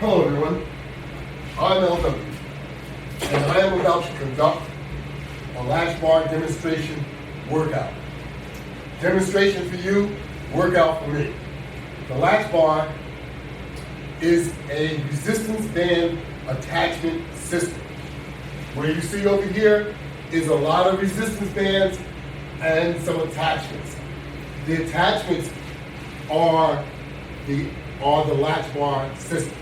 Hello everyone, I'm LW, and I am about to conduct a latch bar demonstration workout. Demonstration for you, workout for me. The latch bar is a resistance band attachment system. Where you see over here is a lot of resistance bands and some attachments. The attachments are the Latchbar system.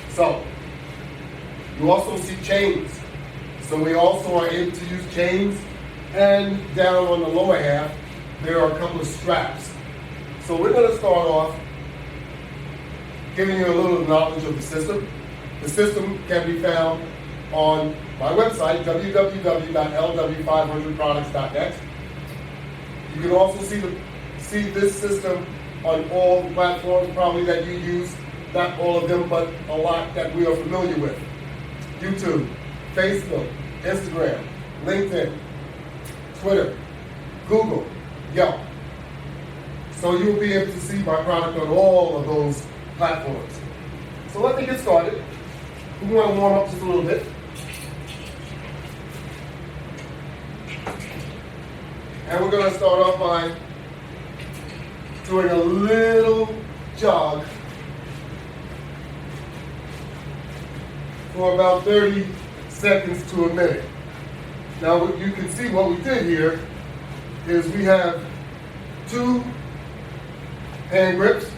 So, you also see chains. So we also are able to use chains, and down on the lower half, there are a couple of straps. So we're going to start off giving you a little knowledge of the system. The system can be found on my website, www.LW500products.net. You can also see this system on all the platforms probably that you use, not all of them, but a lot that we are familiar with. YouTube, Facebook, Instagram, LinkedIn, Twitter, Google, Yelp. So you'll be able to see my product on all of those platforms. So let me get started. We want to warm up just a little bit. And we're going to start off by doing a little jog for about 30 seconds to a minute. Now you can see what we did here is we have two hand grips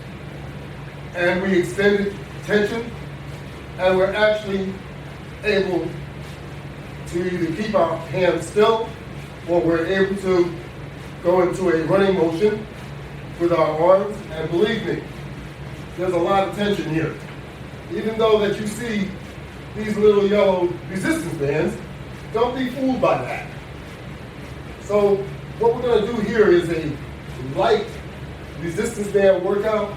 and we extended tension, and we're actually able to either keep our hands still or we're able to go into a running motion with our arms, and believe me, there's a lot of tension here. Even though that you see these little yellow resistance bands, don't be fooled by that. So what we're going to do here is a light resistance band workout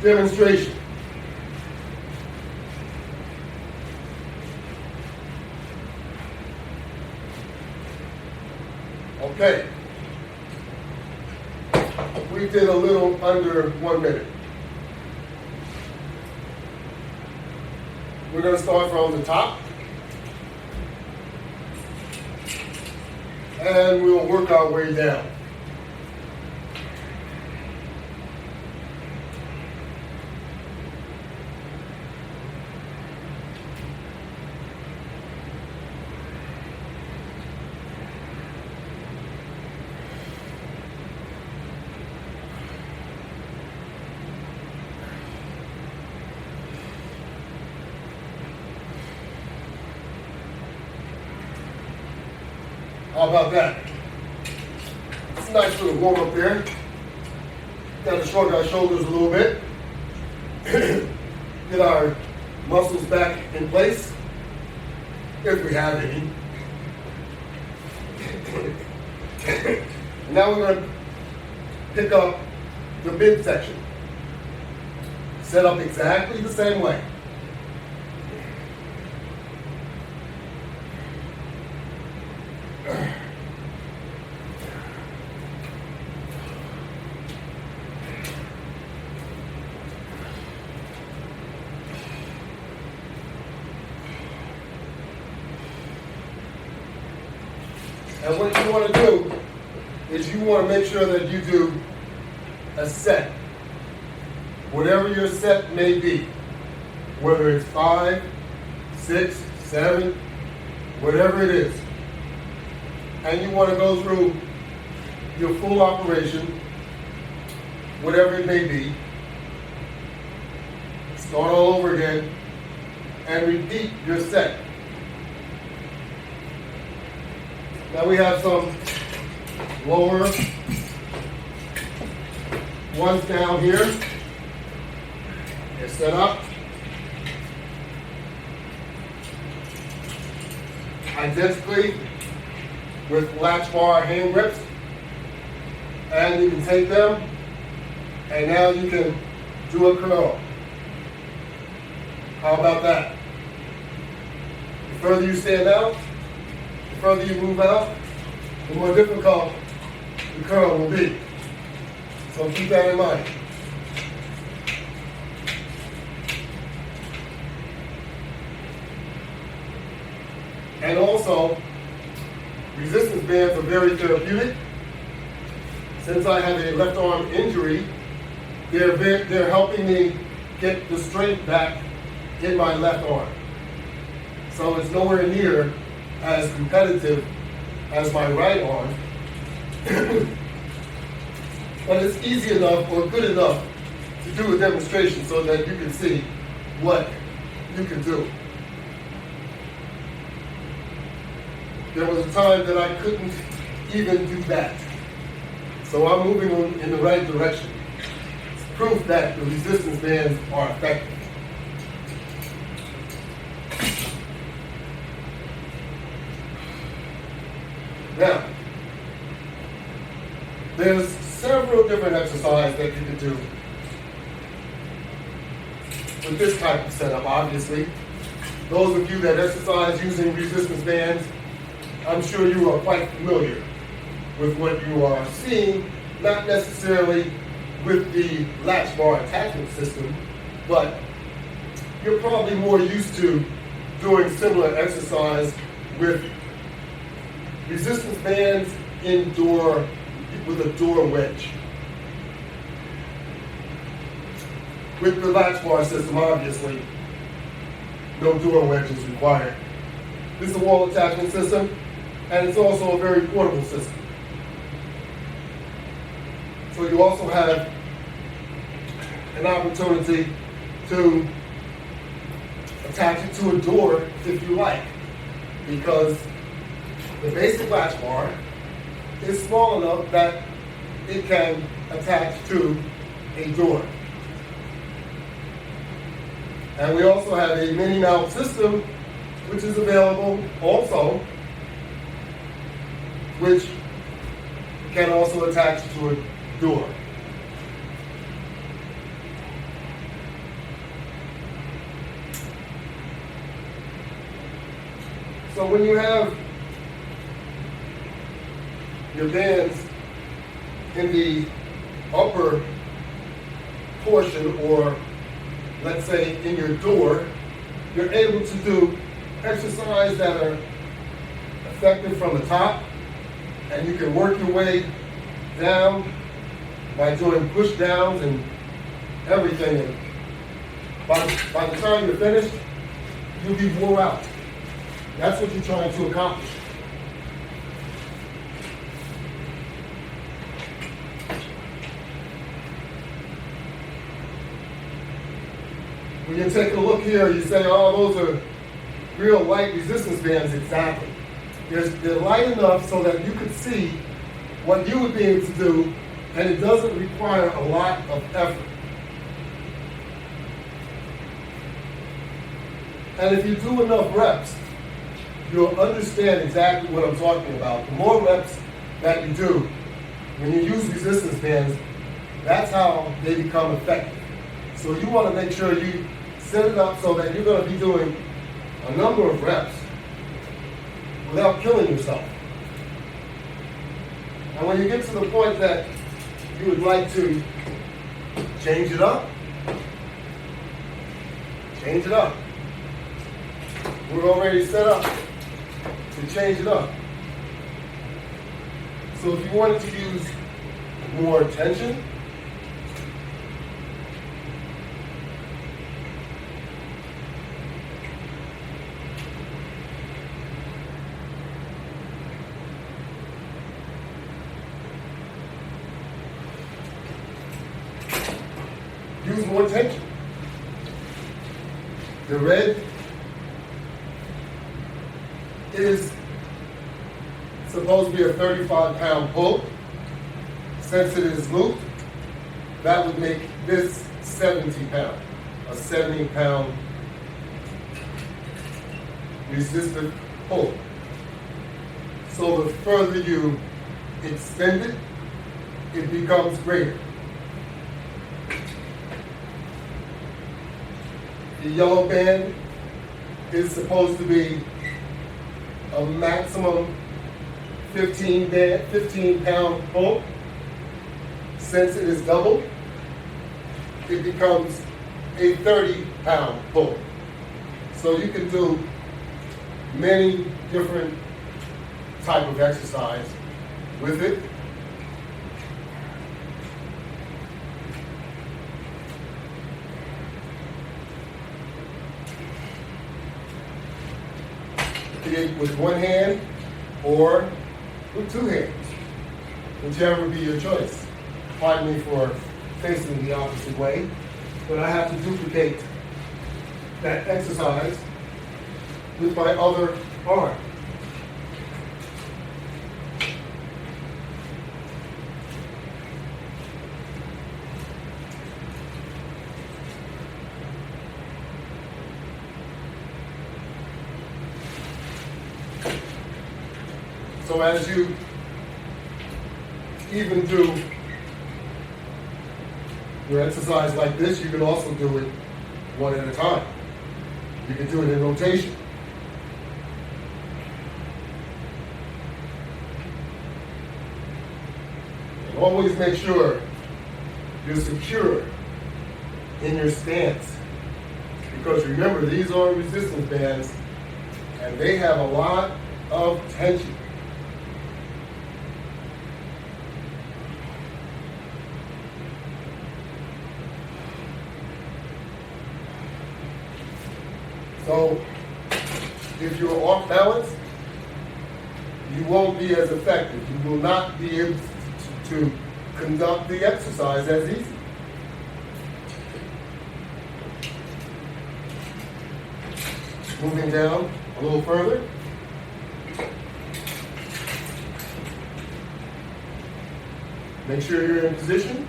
demonstration. Okay, we did a little under 1 minute. We're going to start from the top, and we'll work our way down. How about that? It's a nice little warm up there. Got to shrug our shoulders a little bit. Get our muscles back in place, if we have any. Now we're going to pick up the midsection. Set up exactly the same way. And what you want to do is you want to make sure that you do a set. Whatever your set may be, whether it's 5, 6, 7, whatever it is. And you want to go through your full operation, whatever it may be. Start all over again and repeat your set. Now we have some lower ones down here. They're set up. Identically with latch bar hand grips. And you can take them, and now you can do a curl. How about that? The further you stand out, the further you move out, the more difficult the curl will be. So keep that in mind. also, resistance bands are very therapeutic. Since I have a left arm injury, they're helping me get the strength back in my left arm. So it's nowhere near as competitive as my right arm. But it's easy enough or good enough to do a demonstration so that you can see what you can do. There was a time that I couldn't even do that. So I'm moving in the right direction. It's proof that the resistance bands are effective. Now, there's several different exercises that you can do with this type of setup, obviously. Those of you that exercise using resistance bands, I'm sure you are quite familiar with what you are seeing, not necessarily with the Latchbar attachment system, but you're probably more used to doing similar exercise with resistance bands indoor with a door wedge. With the Latchbar system, obviously, no door wedge is required. This is a wall attachment system, and it's also a very portable system. So you also have an opportunity to attach it to a door if you like, because the basic latch bar is small enough that it can attach to a door. And we also have a mini mount system, which is available also, which can also attach to a door. So when you have your bands in the upper portion, or let's say in your door, you're able to do exercises that are effective from the top, and you can work your way down by doing push downs and everything. And by the time you're finished, you'll be wore out. That's what you're trying to accomplish. When you take a look here, you say, oh, those are real light resistance bands. Exactly. They're light enough so that you could see what you would be able to do, and it doesn't require a lot of effort. And if you do enough reps, you'll understand exactly what I'm talking about. The more reps that you do, when you use resistance bands, that's how they become effective. So you want to make sure you set it up so that you're going to be doing a number of reps without killing yourself. And when you get to the point that you would like to change it up, change it up. We're already set up to change it up. So if you wanted to use more tension, use more tension. The red is supposed to be a 35-pound pull. Since it is looped, that would make this 70-pound, a 70-pound resistant pull. So the further you extend it, it becomes greater. The yellow band is supposed to be a maximum 15-pound pull. Since it is doubled, it becomes a 30-pound pull. So you can do many different type of exercise with it. With one hand or with two hands, whichever would be your choice. Pardon me for facing the opposite way, but I have to duplicate that exercise with my other arm. So as you even do your exercise like this, you can also do it one at a time. You can do it in rotation. And always make sure you're secure in your stance. Because remember, these are resistance bands and they have a lot of tension. So, if you're off balance, you won't be as effective. You will not be able to conduct the exercise as easy. Moving down a little further. Make sure you're in position.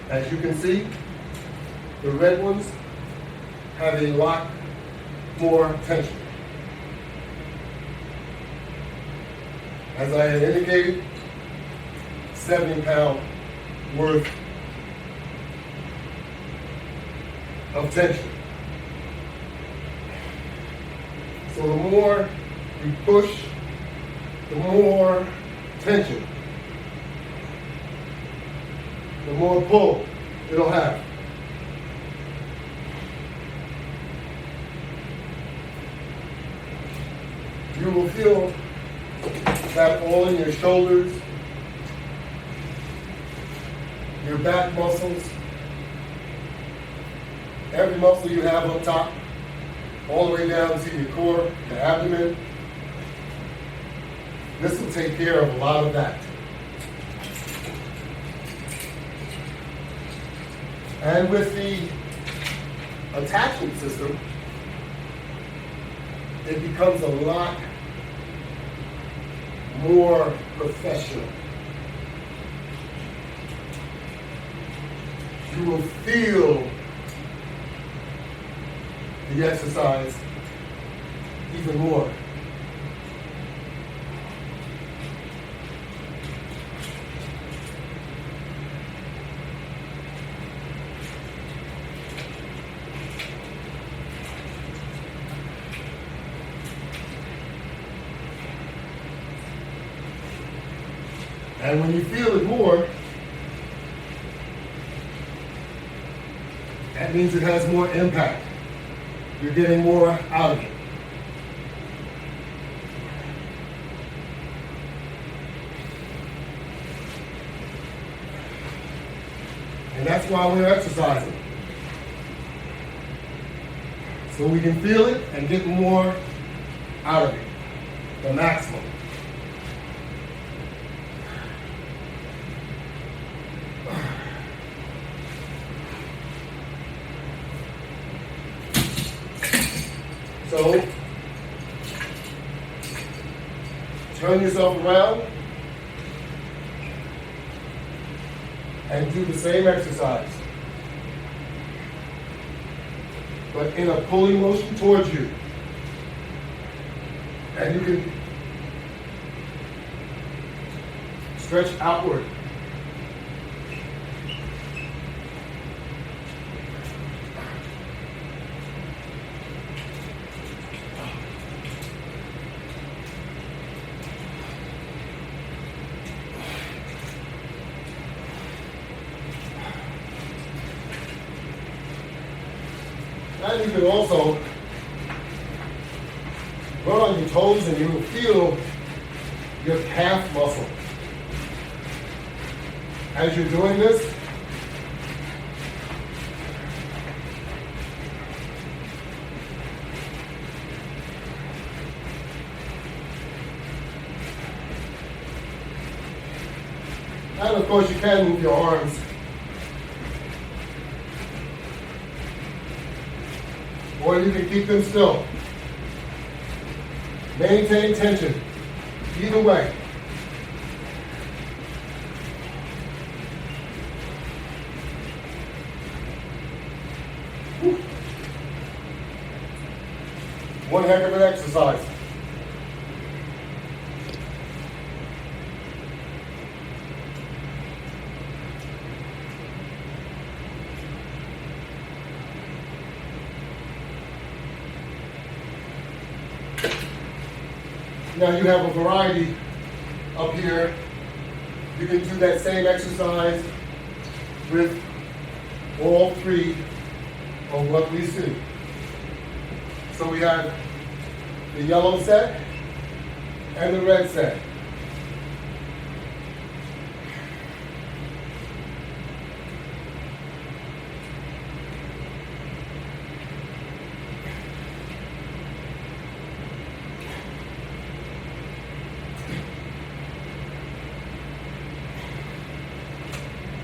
As you can see, the red ones have a lot more tension. As I had indicated, 70-pound worth of tension. So the more you push, the more tension, the more pull it'll have. You will feel that all in your shoulders, your back muscles, every muscle you have up top, all the way down to your core, the abdomen. This will take care of a lot of that. And with the attachment system, it becomes a lot more professional. You will feel the exercise even more. And when you feel it more, that means it has more impact. You're getting more out of it. And that's why we're exercising. So we can feel it and get more out of it, the maximum. So, turn yourself around and do the same exercise, but in a pulling motion towards you. And you can stretch outward. And you can also your toes and you will feel your calf muscle. As you're doing this, and of course you can move your arms. Or you can keep them still. Maintain tension. Either way. Whew. One heck of an exercise. Now you have a variety up here. You can do that same exercise with all three of what we see. So we have the yellow set and the red set.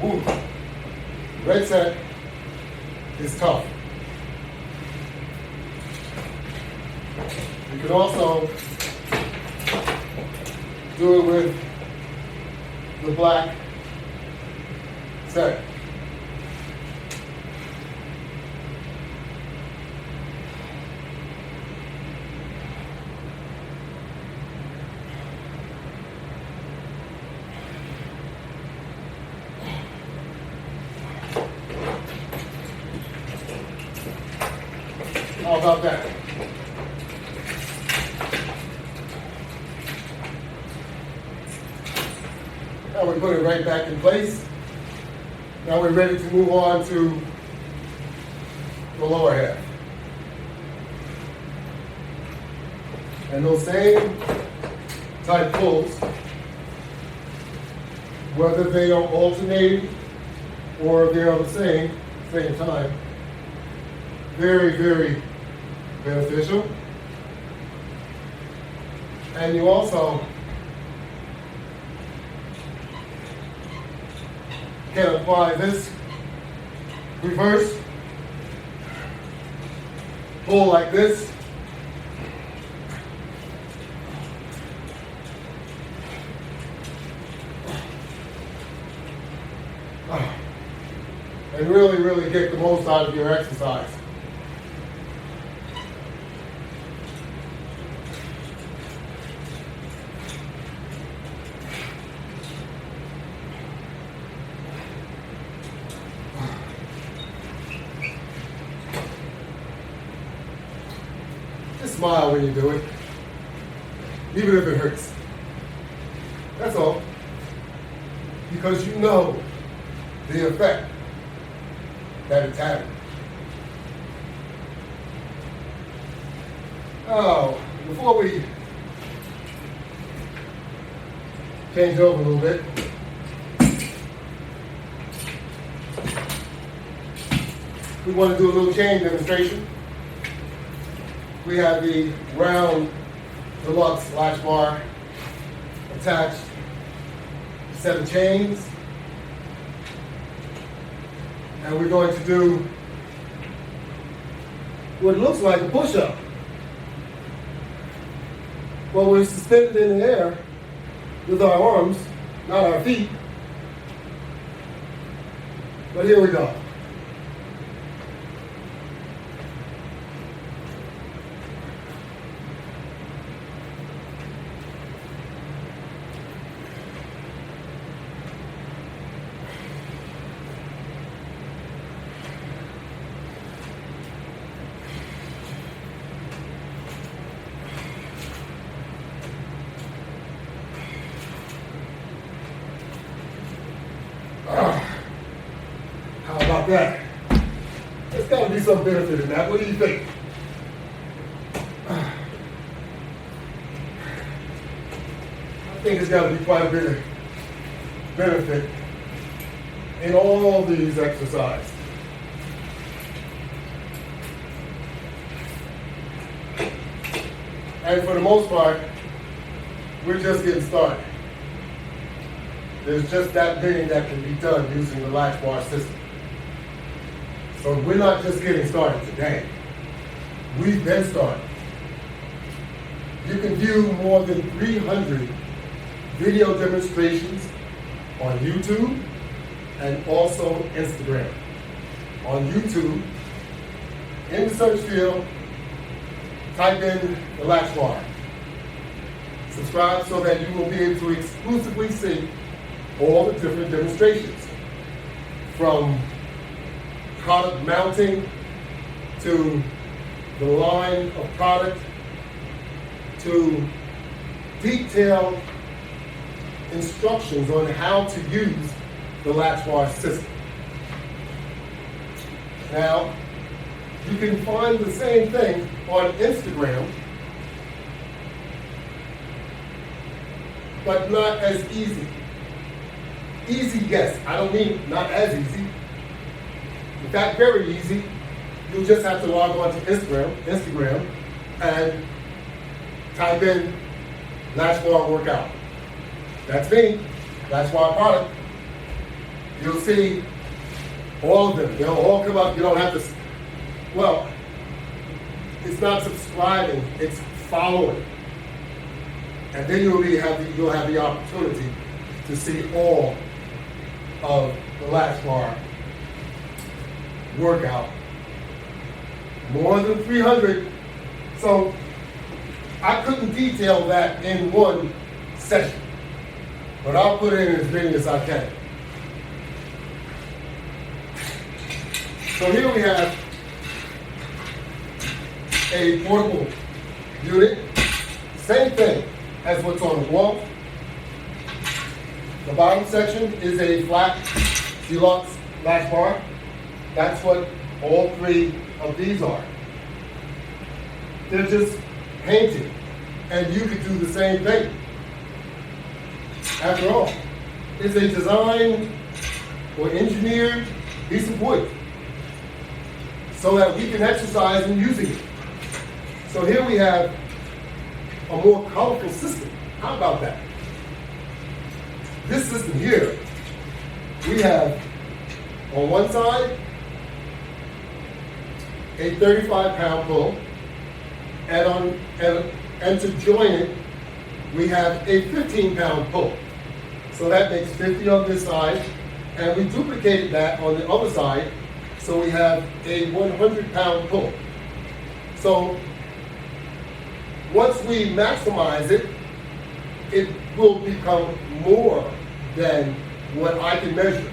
Ooh. Red set is tough. You can also do it with the black set. How about that? Now we put it right back in place. Now we're ready to move on to the lower half. And those same type pulls, whether they are alternating or they are the same time, very, very beneficial. And you also can apply this reverse pull like this. And really, really get the most out of your exercise. Just smile when you do it, even if it hurts. That's all. Because you know the effect that it's having. Oh, before we change over a little bit, we want to do a little chain demonstration. We have the round deluxe latch bar attached, 7 chains. And we're going to do what looks like a push-up. Well, we're suspended in the air with our arms, not our feet. But here we go. How about that? There's got to be some benefit in that. What do you think? think there's got to be quite a bit of benefit in all these exercises. And for the most part, we're just getting started. There's just that many that can be done using the Latchbar system. So we're not just getting started today. We've been started. You can view more than 300 video demonstrations on YouTube and also Instagram. On YouTube, in the search field, type in the Latchbar. Subscribe so that you will be able to exclusively see all the different demonstrations, from product mounting to the line of product to detailed instructions on how to use the Latchbar system. Now, you can find the same thing on Instagram, but not as easy. Easy, yes. I don't mean not as easy. In fact, very easy. You'll just have to log on to Instagram and type in Latchbar Workout. That's me, Latchbar product. You'll see all of them. They'll all come up. You don't have to, well, it's not subscribing, it's following. And then you'll have the opportunity to see all of the Latchbar workout. More than 300. So I couldn't detail that in one session, but I'll put in as many as I can. So here we have a portable unit. Same thing as what's on the wall. The bottom section is a flat deluxe latch bar. That's what all three of these are. They're just painted, and you could do the same thing. After all, it's a designed or engineered piece of wood so that we can exercise in using it. So here we have a more colorful system. How about that? This system here, we have on one side a 35-pound pull, and to join it, we have a 15-pound pull. So that makes 50 on this side, and we duplicated that on the other side, so we have a 100-pound pull. So once we maximize it, it will become more than what I can measure.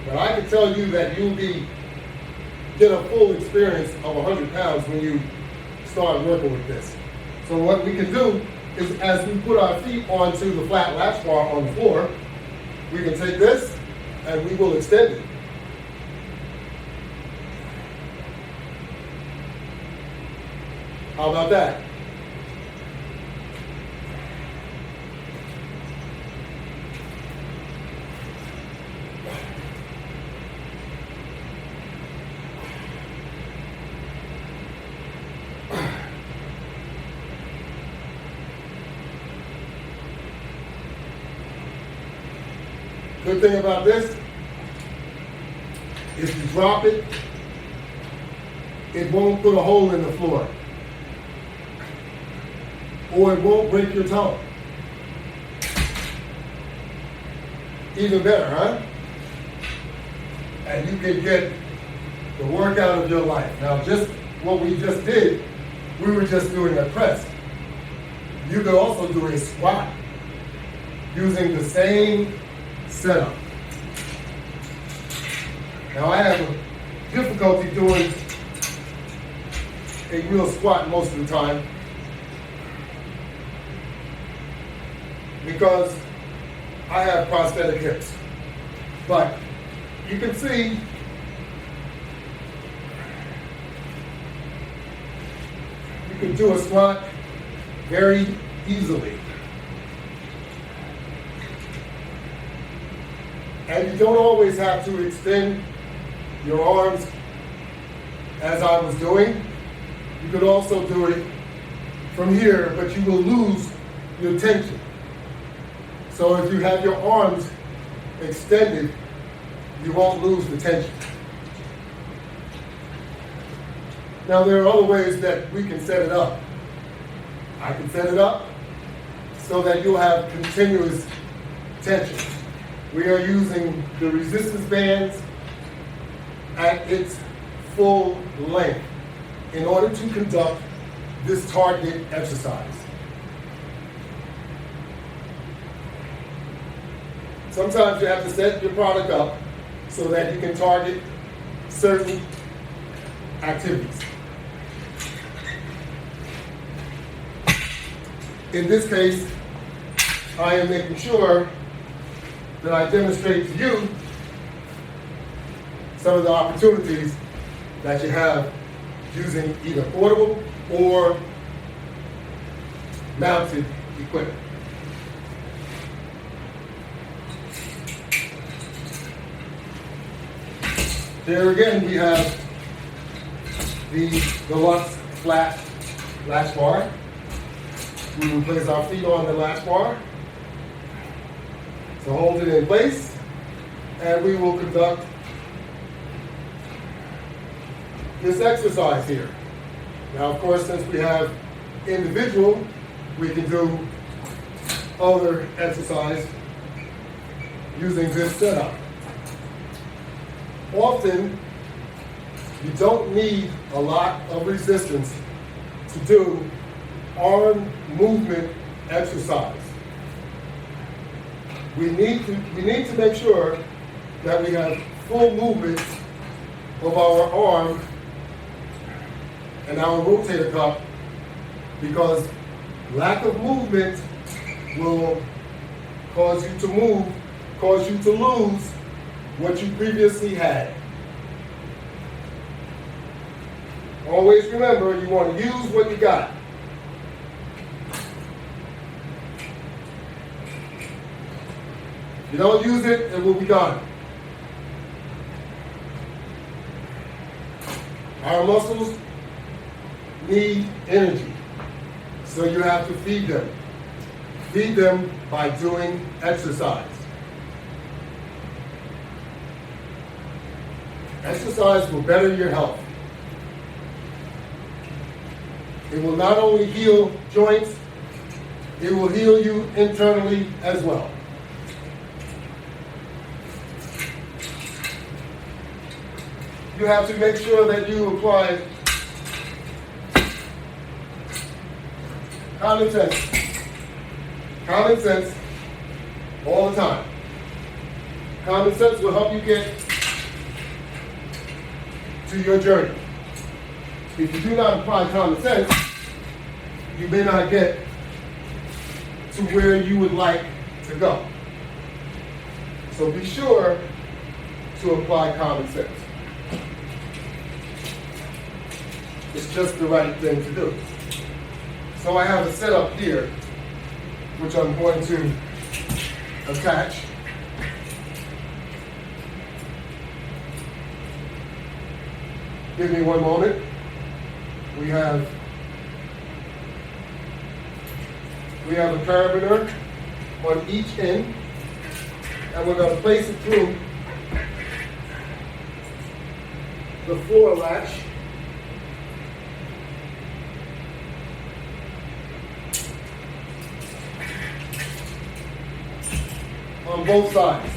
But I can tell you that you'll get a full experience of 100 pounds when you start working with this. So what we can do is, as we put our feet onto the flat latch bar on the floor, we can take this and we will extend it. How about that? Good thing about this, if you drop it, it won't put a hole in the floor, or it won't break your toe. Even better, huh? And you can get the workout of your life. Now, just what we just did, we were just doing a press. You could also do a squat using the same setup. Now, I have difficulty doing a real squat most of the time because I have prosthetic hips. But you can see you can do a squat very easily. And you don't always have to extend your arms as I was doing. You could also do it from here, but you will lose your tension. So if you have your arms extended, you won't lose the tension. Now there are other ways that we can set it up. I can set it up so that you'll have continuous tension. We are using the resistance bands at its full length in order to conduct this target exercise. Sometimes you have to set your product up so that you can target certain activities. In this case, I am making sure that I demonstrate to you some of the opportunities that you have using either portable or mounted equipment. There again, we have the deluxe flat latch bar. We will place our feet on the latch bar to hold it in place, and we will conduct this exercise here. Now, of course, since we have individual, we can do other exercise using this setup. Often, you don't need a lot of resistance to do arm movement exercise. We need to make sure that we have full movement of our arm and our rotator cuff, because lack of movement will cause you to lose what you previously had. Always remember, you want to use what you got. If you don't use it, it will be gone. Our muscles need energy, so you have to feed them. Feed them by doing exercise. Exercise will better your health. It will not only heal joints, it will heal you internally as well. You have to make sure that you apply common sense. Common sense all the time. Common sense will help you get to your journey. If you do not apply common sense, you may not get to where you would like to go. So be sure to apply common sense. It's just the right thing to do. So I have a setup here, which I'm going to attach. Give me one moment. We have a carabiner on each end, and we're going to place it through the floor latch. On both sides.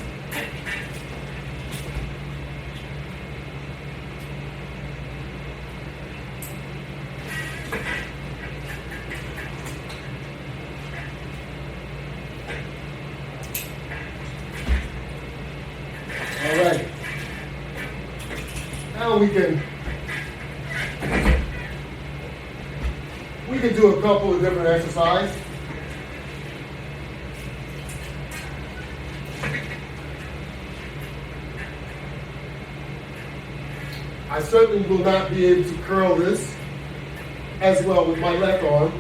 All right. Now we can do a couple of different exercises. I certainly will not be able to curl this as well with my left arm.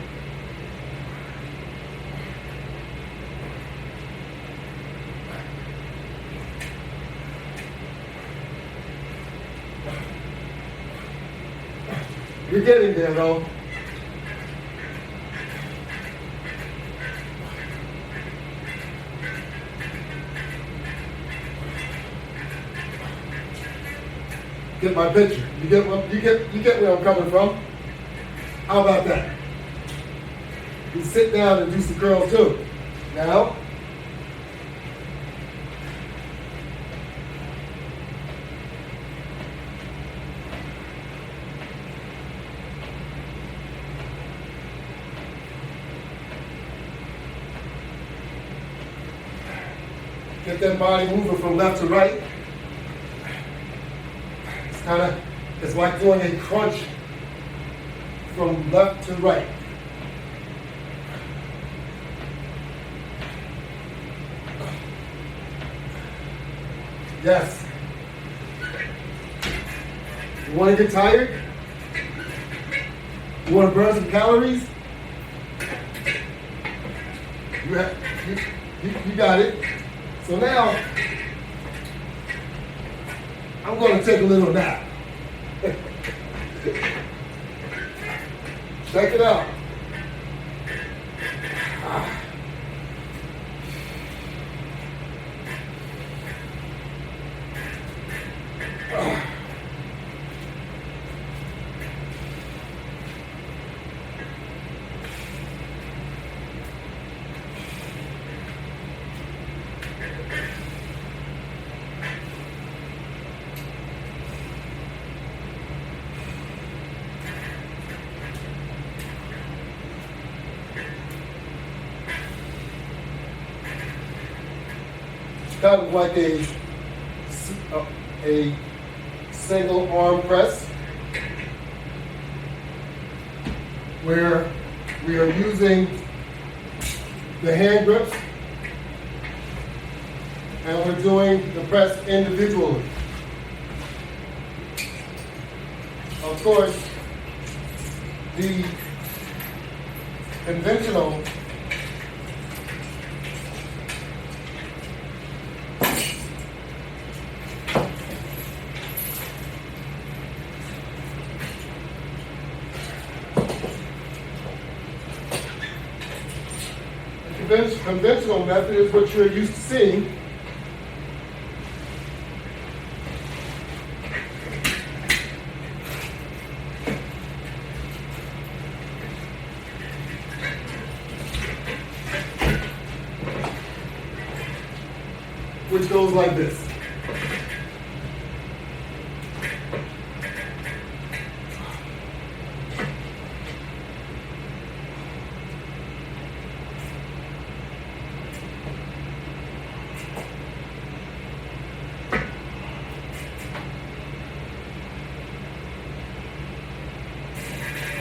You're getting there though. Get my picture. You get where I'm coming from. How about that? You sit down and do some curls too. Now, get that body moving from left to right. It's like doing a crunch from left to right. Yes. You want to get tired? You want to burn some calories? You got it. So now, I'm going to take a little nap. Check it out. Kind of like a single arm press where we are using the hand grips and we're doing the press individually. Of course, the conventional conventional method is what you're used to seeing. Which goes like this.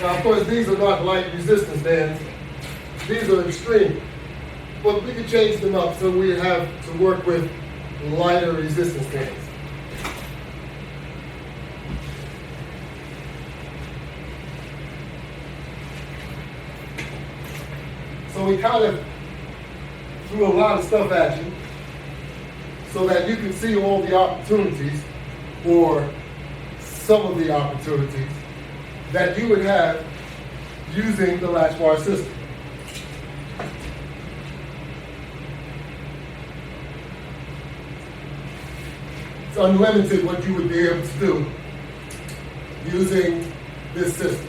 Now, of course, these are not light resistance bands. These are extreme. But we can change them up so we have to work with lighter resistance bands. So we kind of threw a lot of stuff at you so that you can see all the opportunities, or some of the opportunities, that you would have using the Latchbar system. It's unlimited what you would be able to do using this system.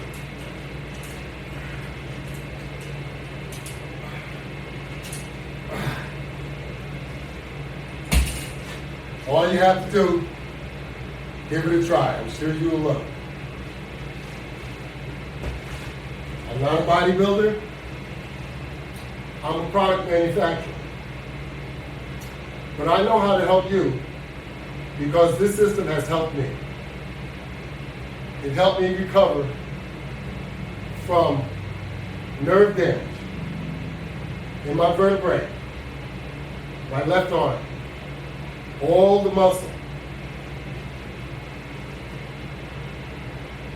All you have to do, give it a try. I'm sure you will love it. I'm not a bodybuilder. I'm a product manufacturer. But I know how to help you because this system has helped me. It helped me recover from nerve damage in my vertebrae, my left arm, all the muscle,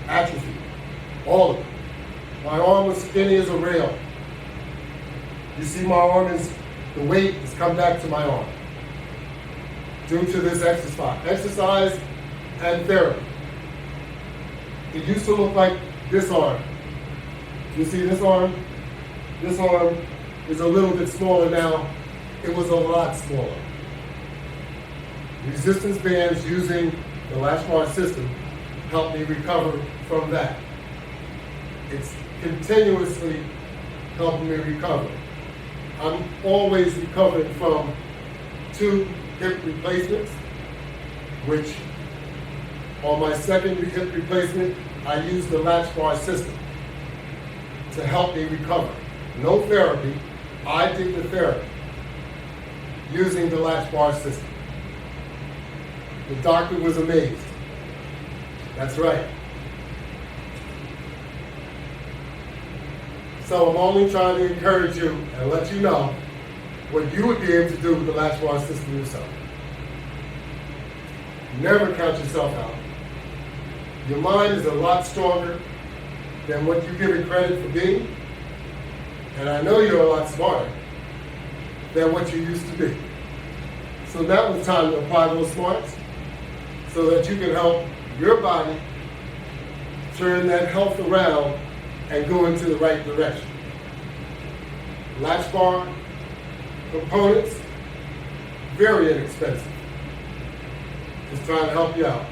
atrophy, all of it. My arm was skinny as a rail. You see my arm is, the weight has come back to my arm due to this exercise and therapy. It used to look like this arm. You see this arm? This arm is a little bit smaller now. It was a lot smaller. Resistance bands using the Latchbar system helped me recover from that. It's continuously helping me recover. I'm always recovering from 2 hip replacements, which on my second hip replacement, I used the Latchbar system to help me recover. No therapy, I did the therapy using the Latchbar system. The doctor was amazed. That's right. So I'm only trying to encourage you and let you know what you would be able to do with the Latchbar system yourself. Never count yourself out. Your mind is a lot stronger than what you give it credit for being. And I know you're a lot smarter than what you used to be. So now it's time to apply those smarts so that you can help your body turn that health around and go into the right direction. Latchbar components, very inexpensive. Just trying to help you out.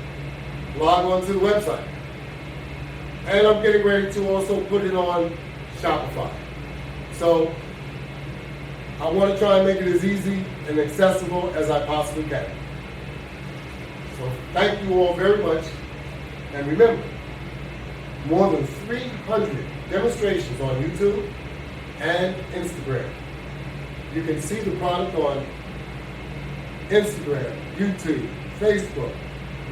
Log on to the website. And I'm getting ready to also put it on Shopify. So I want to try and make it as easy and accessible as I possibly can. So thank you all very much. And remember, more than 300 demonstrations on YouTube and Instagram. You can see the product on Instagram, YouTube, Facebook,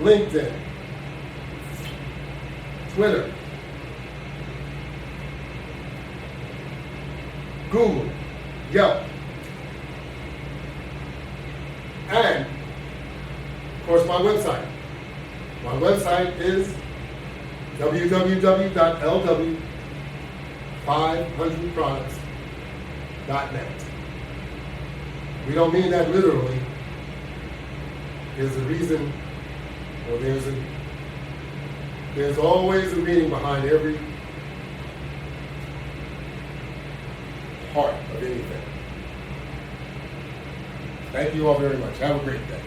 LinkedIn, Twitter, Google, Yelp, and of course my website. My website is www.LW500products.net. We don't mean that literally. There's a reason, or there's always a meaning behind every part of anything. Thank you all very much. Have a great day.